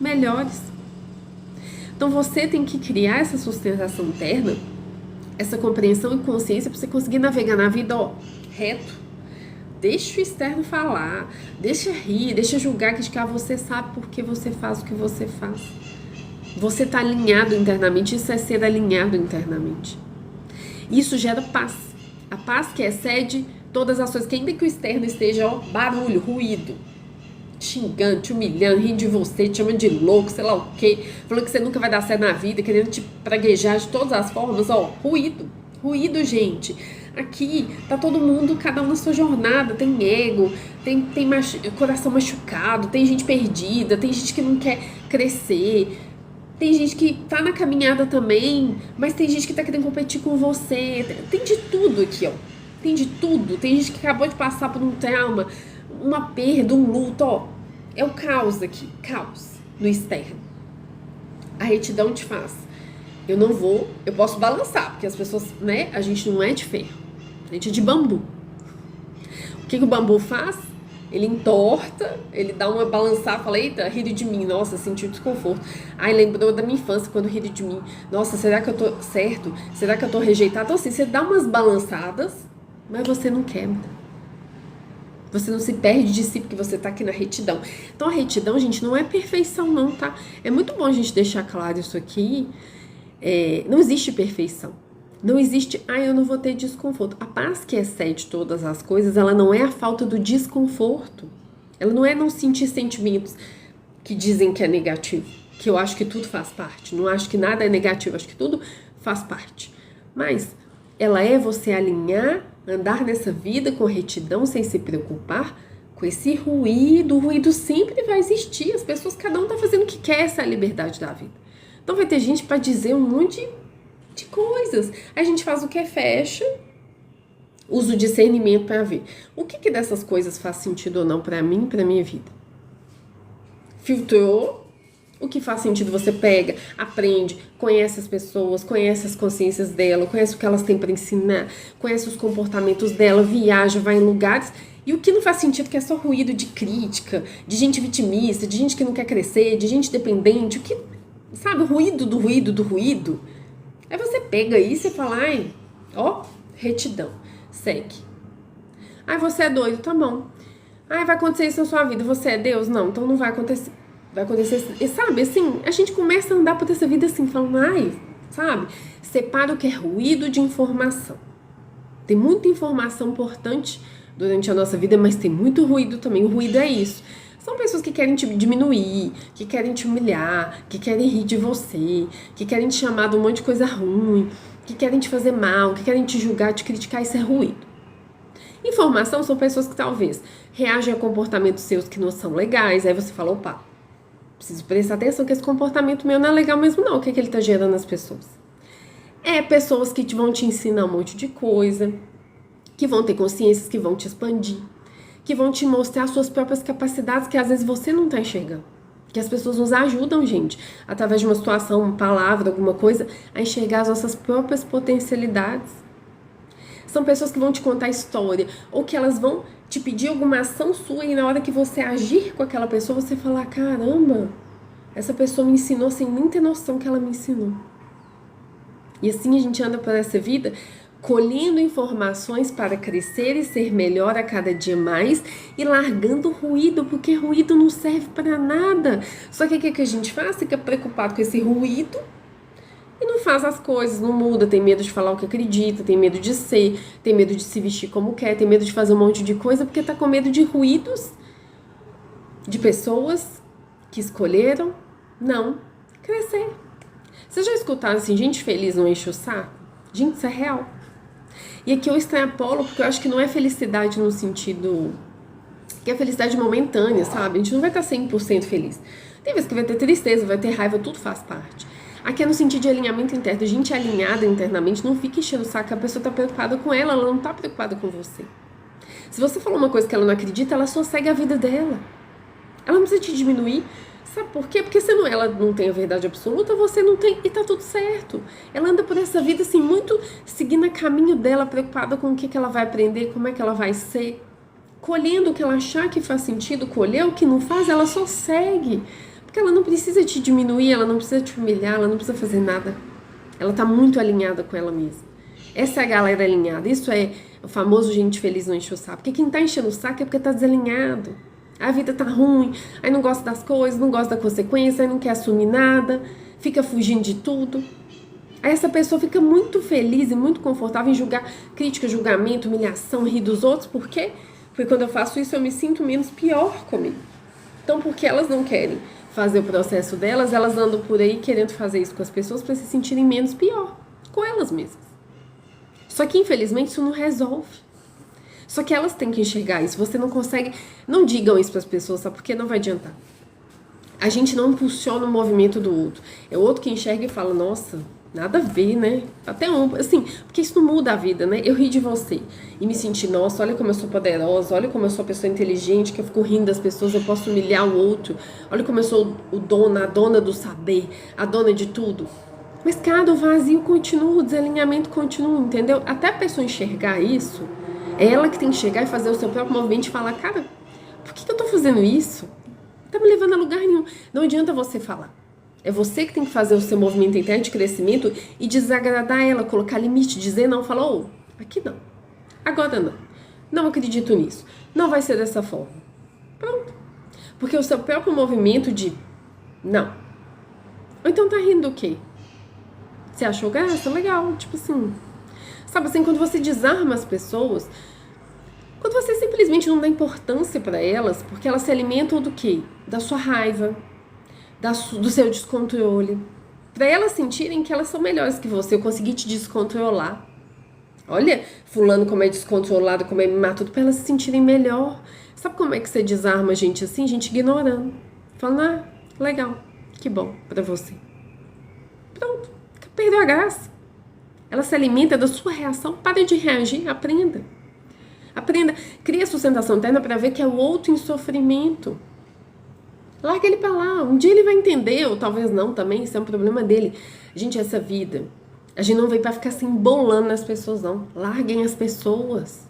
Speaker 1: melhores. Então você tem que criar essa sustentação interna, essa compreensão e consciência para você conseguir navegar na vida reto. Deixa o externo falar, deixa rir, deixa julgar, criticar. Você sabe por que você faz o que você faz. Você está alinhado internamente, isso é ser alinhado internamente. Isso gera paz. A paz que excede todas as ações, que ainda que o externo esteja barulho, ruído, xingando, te humilhando, rindo de você, te chamando de louco, sei lá o quê, falando que você nunca vai dar certo na vida, querendo te praguejar de todas as formas, ruído, gente. Aqui tá todo mundo, cada um na sua jornada, tem ego, tem coração machucado, tem gente perdida, tem gente que não quer crescer, tem gente que tá na caminhada também, mas tem gente que tá querendo competir com você, tem de tudo aqui, tem de tudo, tem gente que acabou de passar por um trauma, uma perda, um luto, é o caos aqui, caos no externo. A retidão te faz, eu posso balançar, porque as pessoas, né, a gente não é de ferro, a gente é de bambu. O que o bambu faz? Ele entorta, ele dá uma balançada, fala, eita, riram de mim, nossa, senti um desconforto. Ai, lembrou da minha infância quando riram de mim, nossa, será que eu tô certo? Será que eu tô rejeitado? Então assim, você dá umas balançadas, mas você não quebra. Você não se perde de si porque você tá aqui na retidão. Então a retidão, gente, não é perfeição não, tá? É muito bom a gente deixar claro isso aqui. Não existe perfeição. Não existe, eu não vou ter desconforto. A paz que excede todas as coisas, ela não é a falta do desconforto. Ela não é não sentir sentimentos que dizem que é negativo. Que eu acho que tudo faz parte. Não acho que nada é negativo, acho que tudo faz parte. Mas ela é você alinhar, andar nessa vida com retidão, sem se preocupar com esse ruído. O ruído sempre vai existir. As pessoas, cada um tá fazendo o que quer, essa é a liberdade da vida. Então vai ter gente para dizer um monte de coisas. Aí a gente faz o que fecha, usa o discernimento para ver o que dessas coisas faz sentido ou não para mim, para minha vida. Filtrou, o que faz sentido você pega, aprende, conhece as pessoas, conhece as consciências dela, conhece o que elas têm para ensinar, conhece os comportamentos dela, viaja, vai em lugares. E o que não faz sentido, que é só ruído de crítica, de gente vitimista, de gente que não quer crescer, de gente dependente, o que, sabe, o ruído do ruído do ruído. Aí você pega isso e fala, retidão, segue. Você é doido, tá bom. Vai acontecer isso na sua vida, você é Deus? Não, então não vai acontecer. Vai acontecer, e sabe, assim, a gente começa a andar por essa vida assim, falando, sabe, separa o que é ruído de informação. Tem muita informação importante durante a nossa vida, mas tem muito ruído também. O ruído é isso. São pessoas que querem te diminuir, que querem te humilhar, que querem rir de você, que querem te chamar de um monte de coisa ruim, que querem te fazer mal, que querem te julgar, te criticar. Isso é ruído. Informação são pessoas que talvez reagem a comportamentos seus que não são legais. Aí você fala, opa, preciso prestar atenção que esse comportamento meu não é legal mesmo não. O que ele tá gerando nas pessoas? Pessoas que vão te ensinar um monte de coisa, que vão ter consciências, que vão te expandir, que vão te mostrar suas próprias capacidades que às vezes você não tá enxergando. Que as pessoas nos ajudam, gente, através de uma situação, uma palavra, alguma coisa, a enxergar as nossas próprias potencialidades. São pessoas que vão te contar história, ou que elas vão te pedir alguma ação sua e na hora que você agir com aquela pessoa, você falar, caramba, essa pessoa me ensinou sem nem ter noção que ela me ensinou. E assim a gente anda por essa vida, colhendo informações para crescer e ser melhor a cada dia mais e largando o ruído, porque ruído não serve para nada. Só que o que a gente faz? Fica preocupado com esse ruído e não faz as coisas, não muda, tem medo de falar o que acredita, tem medo de ser, tem medo de se vestir como quer, tem medo de fazer um monte de coisa porque tá com medo de ruídos, de pessoas que escolheram não crescer. Vocês já escutaram assim, gente feliz não enche o saco? Gente, isso é real. E aqui eu extrapolo porque eu acho que não é felicidade no sentido que é felicidade momentânea, sabe? A gente não vai estar 100% feliz. Tem vezes que vai ter tristeza, vai ter raiva, tudo faz parte. Aqui é no sentido de alinhamento interno. Gente alinhada internamente, não fica enchendo o saco. A pessoa tá preocupada com ela não tá preocupada com você. Se você falou uma coisa que ela não acredita, ela só segue a vida dela. Ela não precisa te diminuir. Sabe por quê? Porque se ela não tem a verdade absoluta, você não tem, e tá tudo certo. Ela anda por essa vida assim, muito seguindo o caminho dela, preocupada com o que ela vai aprender, como é que ela vai ser. Colhendo o que ela achar que faz sentido, colher o que não faz, ela só segue. Porque ela não precisa te diminuir, ela não precisa te humilhar, ela não precisa fazer nada. Ela tá muito alinhada com ela mesma. Essa é a galera alinhada. Isso é o famoso gente feliz não enche o saco. Porque quem tá enchendo o saco é porque tá desalinhado. A vida tá ruim, aí não gosta das coisas, não gosta da consequência, aí não quer assumir nada, fica fugindo de tudo. Aí essa pessoa fica muito feliz e muito confortável em julgar, crítica, julgamento, humilhação, rir dos outros. Por quê? Porque quando eu faço isso eu me sinto menos pior comigo. Então, porque elas não querem fazer o processo delas, elas andam por aí querendo fazer isso com as pessoas para se sentirem menos pior, com elas mesmas. Só que infelizmente isso não resolve. Só que elas têm que enxergar isso. Você não consegue... Não digam isso para as pessoas, sabe? Porque não vai adiantar. A gente não impulsiona o movimento do outro. É o outro que enxerga e fala, nossa, nada a ver, né? Até assim, porque isso não muda a vida, né? Eu ri de você e me senti, nossa, olha como eu sou poderosa, olha como eu sou uma pessoa inteligente, que eu fico rindo das pessoas, eu posso humilhar o outro. Olha como eu sou a dona do saber, a dona de tudo. Mas, cara, o vazio continua, o desalinhamento continua, entendeu? Até a pessoa enxergar isso... É ela que tem que chegar e fazer o seu próprio movimento e falar, cara, por que eu tô fazendo isso? Não tá me levando a lugar nenhum. Não adianta você falar. É você que tem que fazer o seu movimento interno de crescimento e desagradar ela, colocar limite, dizer não, falar, aqui não. Agora não. Não acredito nisso. Não vai ser dessa forma. Pronto. Porque o seu próprio movimento de não. Ou então tá rindo do quê? Você achou graça? Legal. Tipo assim. Sabe assim, quando você desarma as pessoas, quando você simplesmente não dá importância pra elas, porque elas se alimentam do quê? Da sua raiva, do seu descontrole. Pra elas sentirem que elas são melhores que você. Eu consegui te descontrolar. Olha, fulano como é descontrolado, como é mimado, pra elas se sentirem melhor. Sabe como é que você desarma a gente assim? Gente ignorando. Falando, legal, que bom pra você. Pronto, perdeu a graça. Ela se alimenta da sua reação. Pare de reagir, aprenda. Aprenda, cria sustentação interna pra ver que é o outro em sofrimento. Larga ele pra lá. Um dia ele vai entender, ou talvez não também, isso é um problema dele. Gente, essa vida, a gente não veio pra ficar se embolando nas pessoas, não. Larguem as pessoas.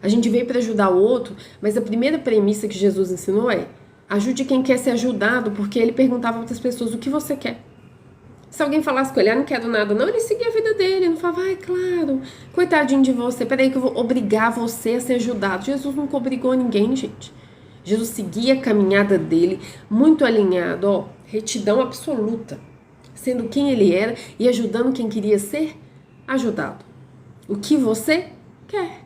Speaker 1: A gente veio pra ajudar o outro, mas a primeira premissa que Jesus ensinou é: ajude quem quer ser ajudado, porque ele perguntava para as pessoas o que você quer. Se alguém falasse com ele, não quero nada, não, ele seguia a vida dele, não falava, claro, coitadinho de você, peraí que eu vou obrigar você a ser ajudado. Jesus nunca obrigou ninguém, gente. Jesus seguia a caminhada dele, muito alinhado, retidão absoluta, sendo quem ele era e ajudando quem queria ser ajudado. O que você quer.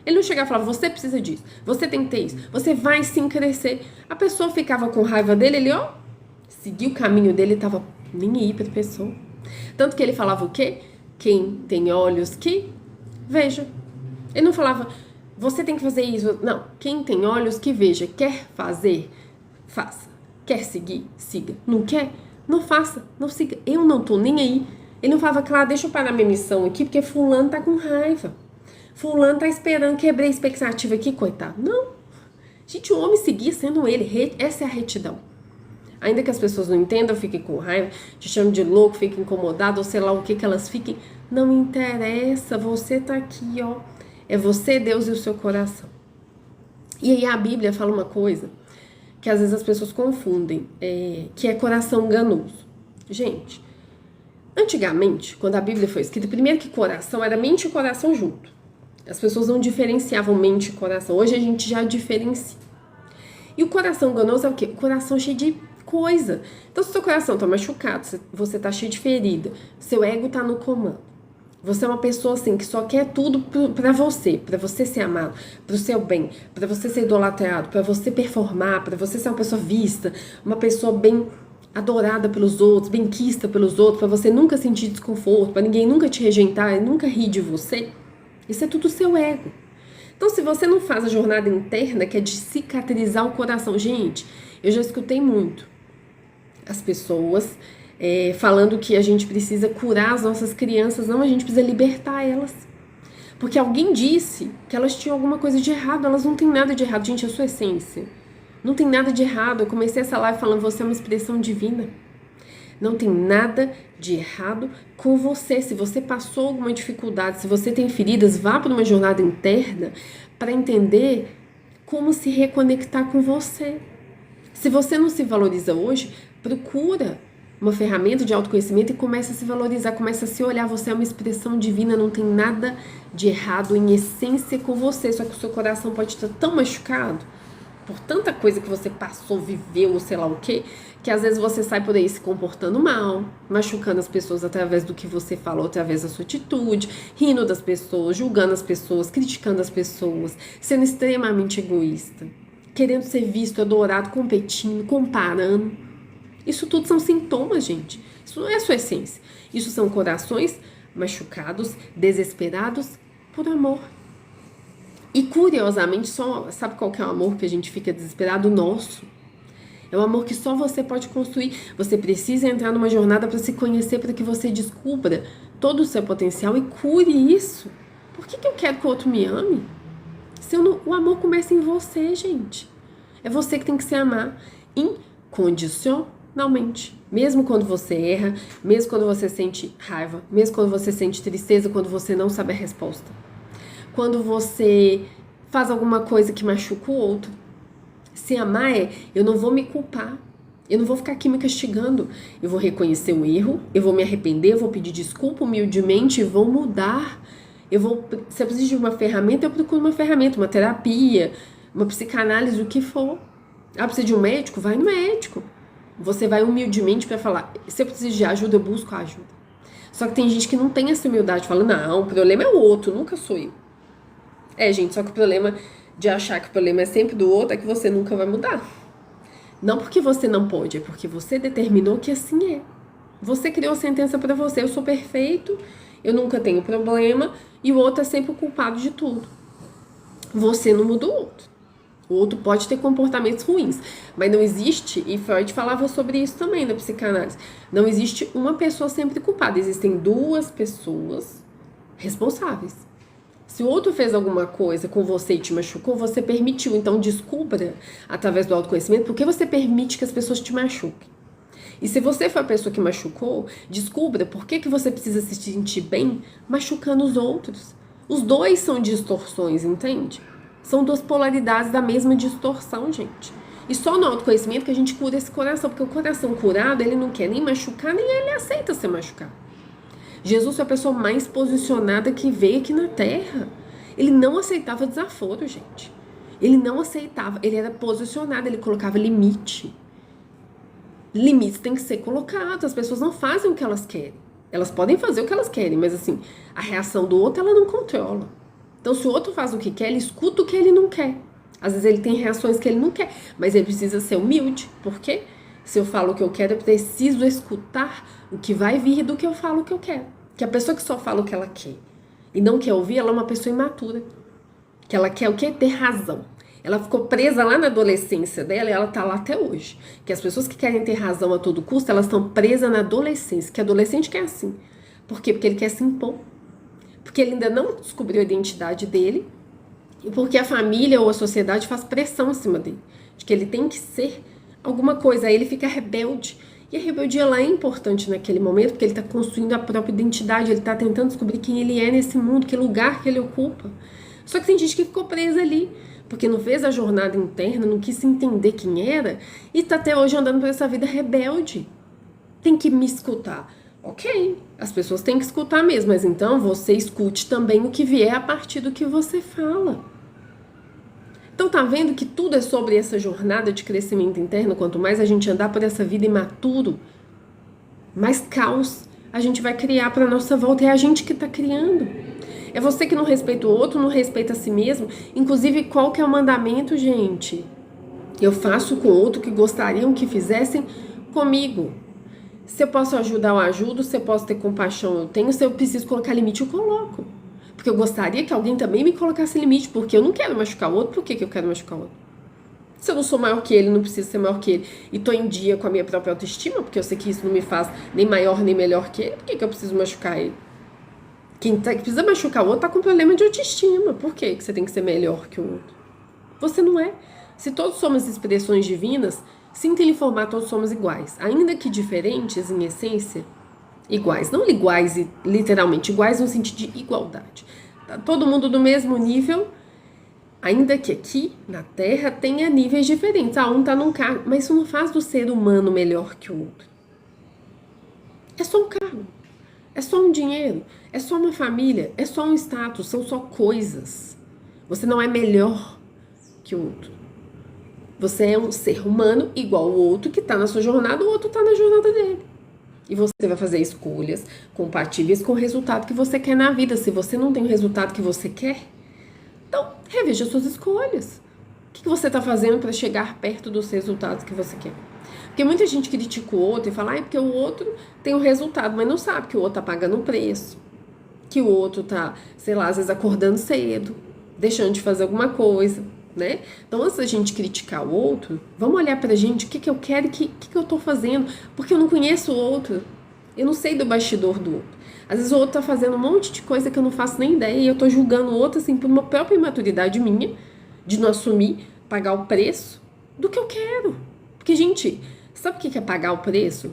Speaker 1: Ele não chegava e falava, você precisa disso, você tem que ter isso, você vai sim crescer. A pessoa ficava com raiva dele, ele, seguia o caminho dele, estava nem aí pra pessoa. Tanto que ele falava o quê? Quem tem olhos que veja. Ele não falava, você tem que fazer isso. Não, quem tem olhos que veja. Quer fazer? Faça. Quer seguir? Siga. Não quer? Não faça, não siga. Eu não tô nem aí. Ele não falava, claro, deixa eu parar minha missão aqui, porque fulano tá com raiva. Fulano tá esperando, quebrei a expectativa aqui, coitado. Não. Gente, o homem seguia sendo ele. Essa é a retidão. Ainda que as pessoas não entendam, fiquem com raiva, te chamem de louco, fiquem incomodadas, ou sei lá o que elas fiquem. Não interessa, você tá aqui, É você, Deus e o seu coração. E aí a Bíblia fala uma coisa que às vezes as pessoas confundem, que é coração enganoso. Gente, antigamente, quando a Bíblia foi escrita, primeiro que coração era mente e coração junto. As pessoas não diferenciavam mente e coração. Hoje a gente já diferencia. E o coração enganoso é o quê? O coração cheio de coisa. Então, se o seu coração tá machucado, você tá cheio de ferida, seu ego tá no comando. Você é uma pessoa assim que só quer tudo pra você ser amado, pro seu bem, pra você ser idolatrado, pra você performar, pra você ser uma pessoa vista, uma pessoa bem adorada pelos outros, bem quista pelos outros, pra você nunca sentir desconforto, pra ninguém nunca te rejeitar e nunca rir de você. Isso é tudo seu ego. Então, se você não faz a jornada interna, que é de cicatrizar o coração, gente, eu já escutei muito as pessoas falando que a gente precisa curar as nossas crianças. Não, a gente precisa libertar elas. Porque alguém disse que elas tinham alguma coisa de errado. Elas não têm nada de errado. Gente, é a sua essência. Não tem nada de errado. Eu comecei essa live falando, você é uma expressão divina. Não tem nada de errado com você. Se você passou alguma dificuldade, se você tem feridas, vá para uma jornada interna para entender como se reconectar com você. Se você não se valoriza hoje, procura uma ferramenta de autoconhecimento e começa a se valorizar, começa a se olhar. Você é uma expressão divina, não tem nada de errado em essência com você, só que o seu coração pode estar tão machucado por tanta coisa que você passou, viveu, ou sei lá o que às vezes você sai por aí se comportando mal, machucando as pessoas através do que você falou, através da sua atitude, rindo das pessoas, julgando as pessoas, criticando as pessoas, sendo extremamente egoísta, querendo ser visto, adorado, competindo, comparando. Isso tudo são sintomas, gente. Isso não é a sua essência. Isso são corações machucados, desesperados por amor. E curiosamente, sabe qual que é o amor que a gente fica desesperado? O nosso. É um amor que só você pode construir. Você precisa entrar numa jornada para se conhecer, para que você descubra todo o seu potencial e cure isso. Por que eu quero que o outro me ame? O amor começa em você, gente. É você que tem que se amar incondicionalmente. Mesmo quando você erra, mesmo quando você sente raiva, mesmo quando você sente tristeza, quando você não sabe a resposta. Quando você faz alguma coisa que machuca o outro. Se amar eu não vou me culpar, eu não vou ficar aqui me castigando, eu vou reconhecer o erro, eu vou me arrepender, eu vou pedir desculpa humildemente e vou mudar. Se eu preciso de uma ferramenta, eu procuro uma ferramenta, uma terapia, uma psicanálise, o que for. Ah, precisa de um médico? Vai no médico. Você vai humildemente para falar, se eu preciso de ajuda, eu busco ajuda. Só que tem gente que não tem essa humildade, fala, não, o problema é o outro, nunca sou eu. Gente, só que o problema de achar que o problema é sempre do outro é que você nunca vai mudar. Não porque você não pode, é porque você determinou que assim é. Você criou a sentença pra você, eu sou perfeito, eu nunca tenho problema, e o outro é sempre o culpado de tudo. Você não muda o outro. O outro pode ter comportamentos ruins, mas não existe, e Freud falava sobre isso também na psicanálise, não existe uma pessoa sempre culpada, existem duas pessoas responsáveis. Se o outro fez alguma coisa com você e te machucou, você permitiu. Então descubra, através do autoconhecimento, por que você permite que as pessoas te machuquem. E se você foi a pessoa que machucou, descubra por que você precisa se sentir bem machucando os outros. Os dois são distorções, entende? São duas polaridades da mesma distorção, gente. E só no autoconhecimento que a gente cura esse coração, porque o coração curado, ele não quer nem machucar, nem ele aceita ser machucado. Jesus foi a pessoa mais posicionada que veio aqui na Terra. Ele não aceitava desaforo, gente. Ele não aceitava, ele era posicionado, ele colocava limite. Limites têm que ser colocados, as pessoas não fazem o que elas querem. Elas podem fazer o que elas querem, mas assim, a reação do outro ela não controla. Então se o outro faz o que quer, ele escuta o que ele não quer. Às vezes ele tem reações que ele não quer, mas ele precisa ser humilde. Por quê? Se eu falo o que eu quero, eu preciso escutar o que vai vir do que eu falo o que eu quero. Que a pessoa que só fala o que ela quer e não quer ouvir, ela é uma pessoa imatura. Que ela quer o quê? Ter razão. Ela ficou presa lá na adolescência dela e ela tá lá até hoje. Que as pessoas que querem ter razão a todo custo, elas estão presas na adolescência. Que adolescente quer assim. Por quê? Porque ele quer se impor. Porque ele ainda não descobriu a identidade dele. E porque a família ou a sociedade faz pressão em cima dele. De que ele tem que ser alguma coisa. Aí ele fica rebelde. E a rebeldia lá é importante naquele momento, porque ele está construindo a própria identidade, ele está tentando descobrir quem ele é nesse mundo, que lugar que ele ocupa. Só que tem gente que ficou presa ali, porque não fez a jornada interna, não quis entender quem era, e está até hoje andando por essa vida rebelde. Tem que me escutar. Ok, as pessoas têm que escutar mesmo, mas então você escute também o que vier a partir do que você fala. Então tá vendo que tudo é sobre essa jornada de crescimento interno? Quanto mais a gente andar por essa vida imaturo, mais caos a gente vai criar para nossa volta. É a gente que tá criando. É você que não respeita o outro, não respeita a si mesmo. Inclusive, qual que é o mandamento, gente? Eu faço com o outro que gostariam que fizessem comigo. Se eu posso ajudar, eu ajudo. Se eu posso ter compaixão, eu tenho. Se eu preciso colocar limite, eu coloco. Porque eu gostaria que alguém também me colocasse limite, porque eu não quero machucar o outro. Por que eu quero machucar o outro? Se eu não sou maior que ele, não preciso ser maior que ele, e tô em dia com a minha própria autoestima, porque eu sei que isso não me faz nem maior nem melhor que ele, por que eu preciso machucar ele? Quem precisa machucar o outro tá com problema de autoestima. Por que você tem que ser melhor que o outro? Você não é. Se todos somos expressões divinas, sinta lhe informar, todos somos iguais. Ainda que diferentes em essência, iguais. Não iguais, literalmente, iguais no sentido de igualdade. Tá todo mundo do mesmo nível, ainda que aqui na Terra tenha níveis diferentes. Um tá num cargo, mas isso não faz do ser humano melhor que o outro. É só um cargo, é só um dinheiro, é só uma família, é só um status, são só coisas. Você não é melhor que o outro. Você é um ser humano igual o outro que tá na sua jornada, o outro tá na jornada dele. E você vai fazer escolhas compatíveis com o resultado que você quer na vida. Se você não tem o resultado que você quer, então reveja suas escolhas. O que você está fazendo para chegar perto dos resultados que você quer? Porque muita gente critica o outro e fala, porque o outro tem o resultado, mas não sabe que o outro está pagando um preço. Que o outro está, sei lá, às vezes acordando cedo, deixando de fazer alguma coisa, né? Então, antes da gente criticar o outro, vamos olhar pra gente, o que eu quero e o que eu tô fazendo, porque eu não conheço o outro, eu não sei do bastidor do outro. Às vezes o outro tá fazendo um monte de coisa que eu não faço nem ideia e eu tô julgando o outro, assim, por uma própria imaturidade minha, de não assumir, pagar o preço do que eu quero. Porque, gente, sabe o que é pagar o preço?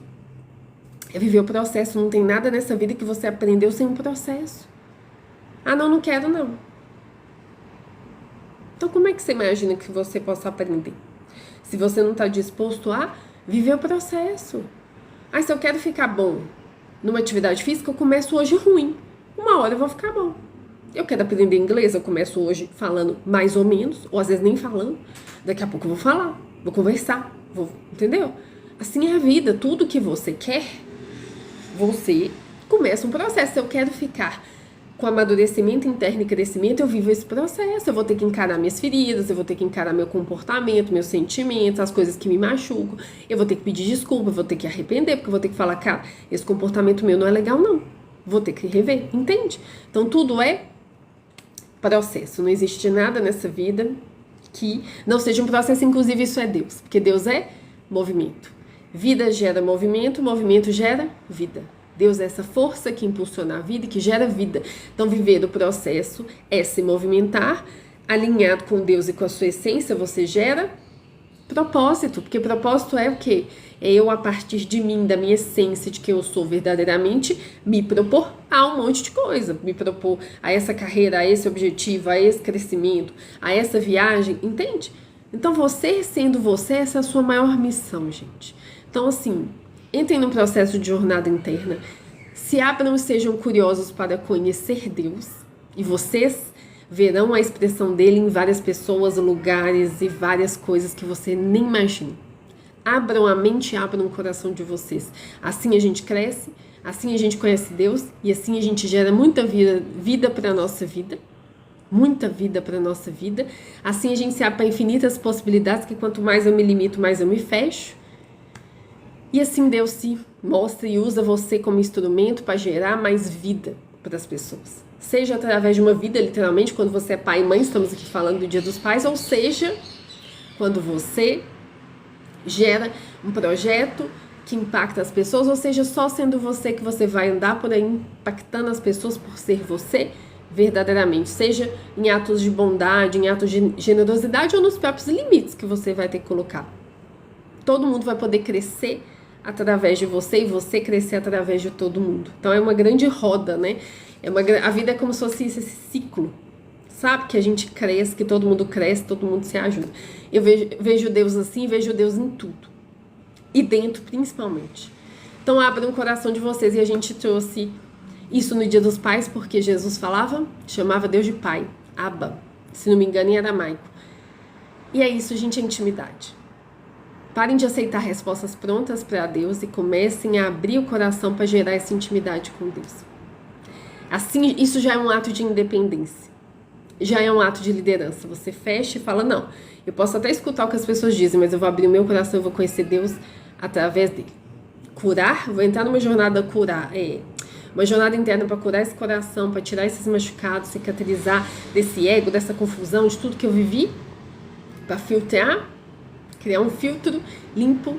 Speaker 1: É viver o processo, não tem nada nessa vida que você aprendeu sem um processo. Não quero não. Então, como é que você imagina que você possa aprender? Se você não está disposto a viver o processo. Se eu quero ficar bom numa atividade física, eu começo hoje ruim. Uma hora eu vou ficar bom. Eu quero aprender inglês, eu começo hoje falando mais ou menos, ou às vezes nem falando. Daqui a pouco eu vou falar, vou conversar, entendeu? Assim é a vida, tudo que você quer, você começa um processo. Se eu quero ficar com amadurecimento interno e crescimento, eu vivo esse processo. Eu vou ter que encarar minhas feridas, eu vou ter que encarar meu comportamento, meus sentimentos, as coisas que me machucam. Eu vou ter que pedir desculpa, eu vou ter que arrepender, porque eu vou ter que falar, cara, esse comportamento meu não é legal, não. Vou ter que rever, entende? Então tudo é processo. Não existe nada nessa vida que não seja um processo, inclusive isso é Deus, porque Deus é movimento. Vida gera movimento, movimento gera vida. Deus é essa força que impulsiona a vida e que gera vida. Então, viver o processo é se movimentar, alinhado com Deus e com a sua essência, você gera propósito, porque propósito é o quê? É eu, a partir de mim, da minha essência, de quem eu sou verdadeiramente, me propor a um monte de coisa, me propor a essa carreira, a esse objetivo, a esse crescimento, a essa viagem, entende? Então, você sendo você, essa é a sua maior missão, gente. Então, assim, entrem num processo de jornada interna, se abram e sejam curiosos para conhecer Deus, e vocês verão a expressão dele em várias pessoas, lugares e várias coisas que você nem imagina. Abram a mente e abram o coração de vocês. Assim a gente cresce, assim a gente conhece Deus e assim a gente gera muita vida para a nossa vida. Muita vida para a nossa vida. Assim a gente se abre para infinitas possibilidades, que quanto mais eu me limito, mais eu me fecho. E assim Deus se mostra e usa você como instrumento para gerar mais vida para as pessoas. Seja através de uma vida, literalmente, quando você é pai e mãe, estamos aqui falando do Dia dos Pais, ou seja, quando você gera um projeto que impacta as pessoas, ou seja, só sendo você que você vai andar por aí impactando as pessoas por ser você verdadeiramente, seja em atos de bondade, em atos de generosidade ou nos próprios limites que você vai ter que colocar. Todo mundo vai poder crescer através de você e você crescer através de todo mundo. Então é uma grande roda, né? A vida é como se fosse esse ciclo, sabe? Que a gente cresce, que todo mundo cresce, todo mundo se ajuda. Eu vejo Deus assim, vejo Deus em tudo. E dentro, principalmente. Então abram o coração de vocês. E a gente trouxe isso no Dia dos Pais, porque Jesus chamava Deus de Pai, Abba, se não me engano em aramaico. E é isso, gente, é intimidade. Parem de aceitar respostas prontas para Deus e comecem a abrir o coração para gerar essa intimidade com Deus. Assim, isso já é um ato de independência. Já é um ato de liderança. Você fecha e fala, não, eu posso até escutar o que as pessoas dizem, mas eu vou abrir o meu coração, eu vou conhecer Deus através dele. Curar, vou entrar numa jornada uma jornada interna para curar esse coração, para tirar esses machucados, cicatrizar desse ego, dessa confusão, de tudo que eu vivi, para filtrar, criar um filtro limpo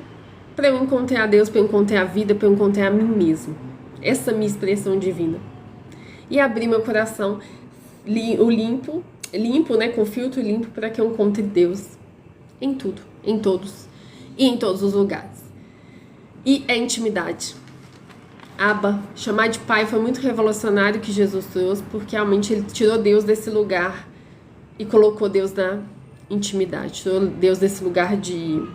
Speaker 1: para eu encontrar Deus, para eu encontrar a vida, para eu encontrar a mim mesmo. Essa minha expressão divina. E abrir meu coração limpo, né, com filtro limpo, para que eu encontre Deus em tudo, em todos e em todos os lugares. E é intimidade. Abba, chamar de pai, foi muito revolucionário que Jesus trouxe, porque realmente ele tirou Deus desse lugar e colocou Deus na intimidade, tirou Deus desse lugar de